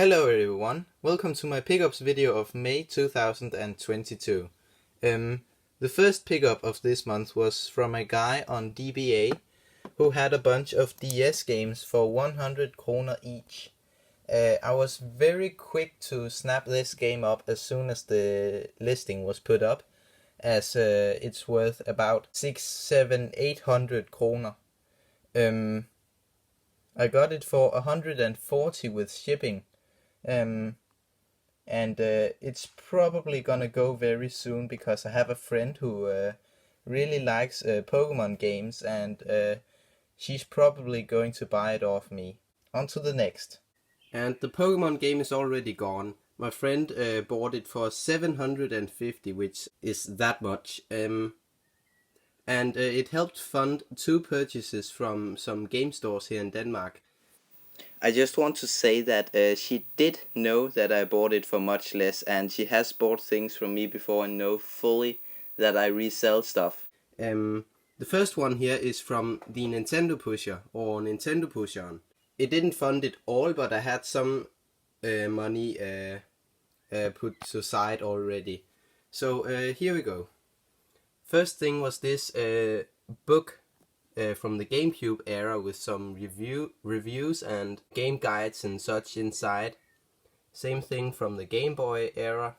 Hello everyone, welcome to my pickups video of May 2022. The first pickup of this month was from a guy on DBA who had a bunch of DS games for 100 kroner each. I was very quick to snap this game up as soon as the listing was put up, as it's worth about 6, 7, 800 kroner. I got it for 140 with shipping. It's probably gonna go very soon because I have a friend who really likes Pokemon games, and she's probably going to buy it off me. On to the next. And the Pokemon game is already gone. My friend bought it for 750, which is that much. It helped fund 2 purchases from some game stores here in Denmark. I just want to say that she did know that I bought it for much less, and she has bought things from me before and know fully that I resell stuff. The first one here is from the Nintendo Pusher, or Nintendo Pusheren. It didn't fund it all, but I had some money put aside already. So here we go. First thing was this book from the GameCube era with some reviews and game guides and such inside. Same thing from the Game Boy era.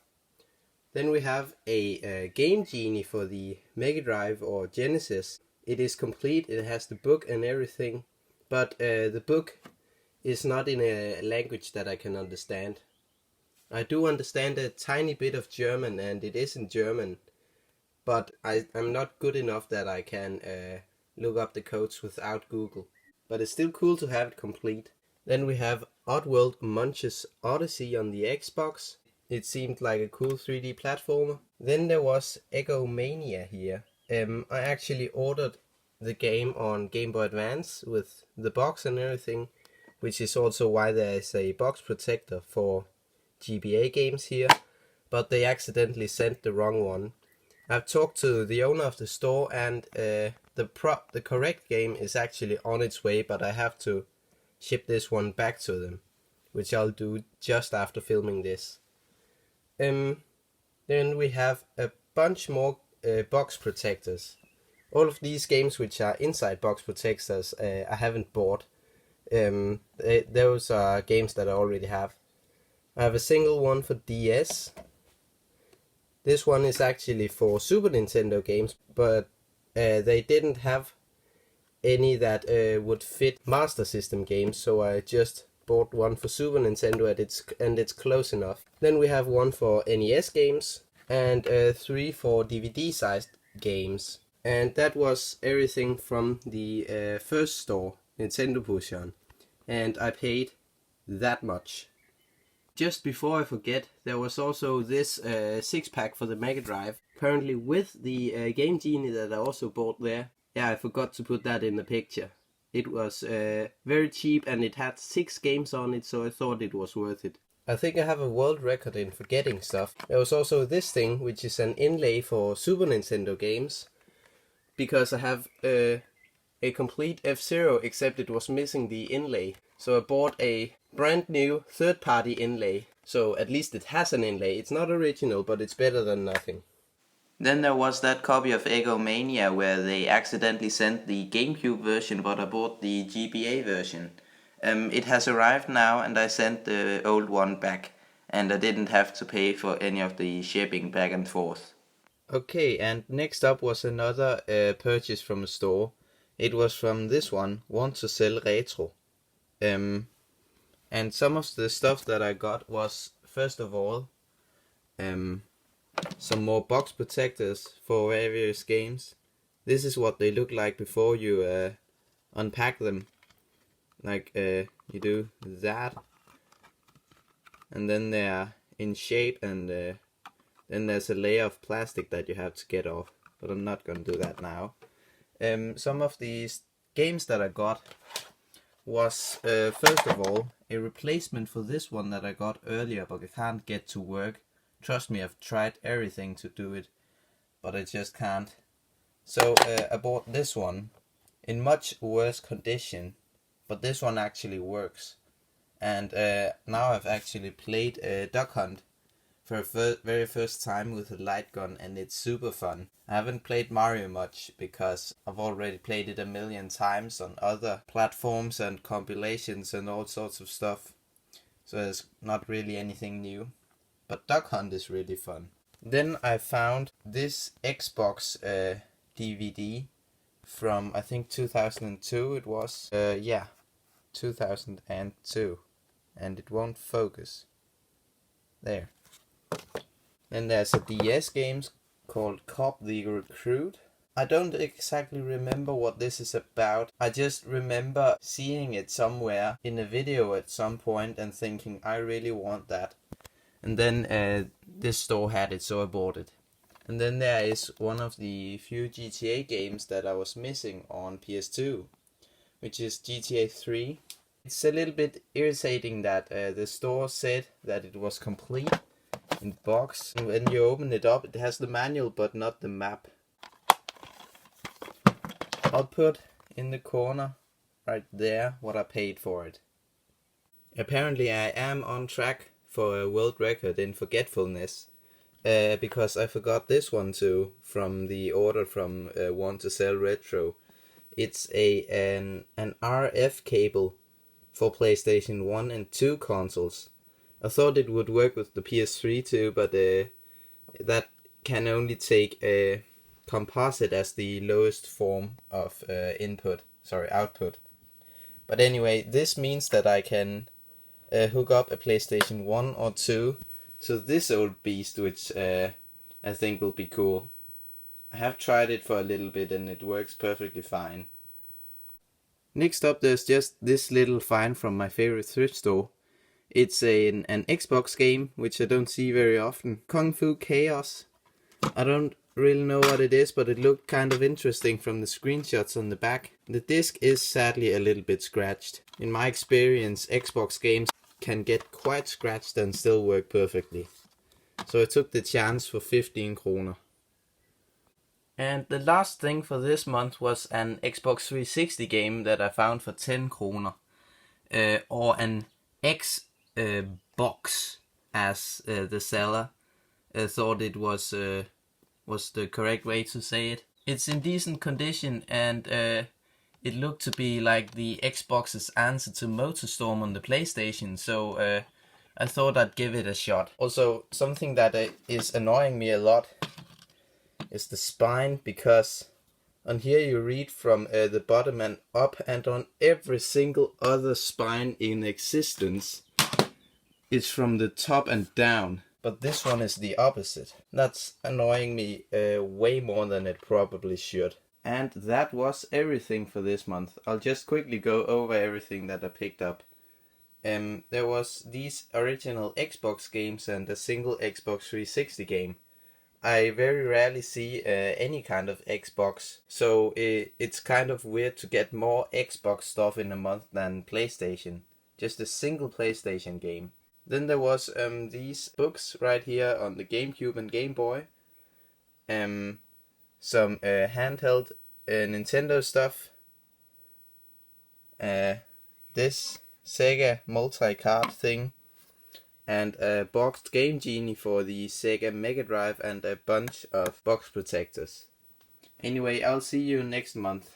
Then we have a Game Genie for the Mega Drive or Genesis. It is complete, it has the book and everything, but the book is not in a language that I can understand. I do understand a tiny bit of German, and it is in German, but I'm not good enough that I can look up the codes without Google. But it's still cool to have it complete. Then we have Oddworld Munch's Odyssey on the Xbox. It seemed like a cool 3D platformer. Then there was EGGO MANIA here. I actually ordered the game on Game Boy Advance with the box and everything, which is also why there is a box protector for GBA games here, but they accidentally sent the wrong one. I've talked to the owner of the store, and the correct game is actually on its way, but I have to ship this one back to them, which I'll do just after filming this. Then we have a bunch more box protectors. All of these games which are inside box protectors I haven't bought. Those are games that I already have. I have a single one for DS. This one is actually for Super Nintendo games, but they didn't have any that would fit Master System games, so I just bought one for Super Nintendo, and it's close enough. Then we have one for NES games, and 3 for DVD-sized games. And that was everything from the first store, Nintendo Pusheren, and I paid that much. Just before I forget, there was also this 6-pack for the Mega Drive, apparently with the Game Genie that I also bought there. Yeah, I forgot to put that in the picture. It was very cheap, and it had 6 games on it, so I thought it was worth it. I think I have a world record in forgetting stuff. There was also this thing, which is an inlay for Super Nintendo games, because I have a complete F-Zero, except it was missing the inlay. So I bought a brand new third-party inlay, so at least it has an inlay. It's not original, but it's better than nothing. Then there was that copy of EGGO MANIA where they accidentally sent the GameCube version, but I bought the GBA version. It has arrived now, and I sent the old one back, and I didn't have to pay for any of the shipping back and forth. Okay, and next up was another purchase from a store. It was from this one, Want to Sell Retro. And some of the stuff that I got was, first of all, some more box protectors for various games. This is what they look like before you unpack them. Like you do that, and then they are in shape, and then there's a layer of plastic that you have to get off, but I'm not gonna do that now. Some of these games that I got was, first of all, a replacement for this one that I got earlier, but I can't get to work. Trust me, I've tried everything to do it, but I just can't. So I bought this one in much worse condition, but this one actually works. and now I've actually played Duck Hunt for the very first time with a light gun, and it's super fun. I haven't played Mario much because I've already played it a million times on other platforms and compilations and all sorts of stuff, so there's not really anything new. But Duck Hunt is really fun. Then I found this Xbox DVD from, I think, 2002 it was. 2002. And it won't focus. There. Then there's a DS game called Cop the Recruit. I don't exactly remember what this is about. I just remember seeing it somewhere in a video at some point and thinking, I really want that. And then this store had it, so I bought it. And then there is one of the few GTA games that I was missing on PS2, which is GTA 3. It's a little bit irritating that the store said that it was complete in box. And when you open it up, it has the manual but not the map. I'll put in the corner right there what I paid for it. Apparently I am on track for a world record in forgetfulness, because I forgot this one too from the order from Want to Sell Retro. It's an RF cable for PlayStation 1 and 2 consoles. I thought it would work with the PS3 too, but that can only take a composite as the lowest form of output. But anyway, this means that I can hook up a PlayStation 1 or 2 to this old beast, which I think will be cool. I have tried it for a little bit and it works perfectly fine. Next up, there's just this little find from my favorite thrift store. It's an Xbox game, which I don't see very often. Kung Fu Chaos. I don't really know what it is, but it looked kind of interesting from the screenshots on the back. The disc is sadly a little bit scratched. In my experience, Xbox games can get quite scratched and still work perfectly. So I took the chance for 15 kroner. And the last thing for this month was an Xbox 360 game that I found for 10 kroner. Or an X-box, as the seller thought it was the correct way to say it. It's in decent condition, and it looked to be like the Xbox's answer to MotorStorm on the PlayStation, so I thought I'd give it a shot. Also, something that is annoying me a lot is the spine, because on here you read from the bottom and up, and on every single other spine in existence it's from the top and down. But this one is the opposite. That's annoying me way more than it probably should. And that was everything for this month. I'll just quickly go over everything that I picked up. There was these original Xbox games and a single Xbox 360 game. I very rarely see any kind of Xbox, so it's kind of weird to get more Xbox stuff in a month than PlayStation. Just a single PlayStation game. Then there was these books right here on the GameCube and Game Boy. Some handheld Nintendo stuff. This Sega multi-card thing. And a boxed Game Genie for the Sega Mega Drive and a bunch of box protectors. Anyway, I'll see you next month.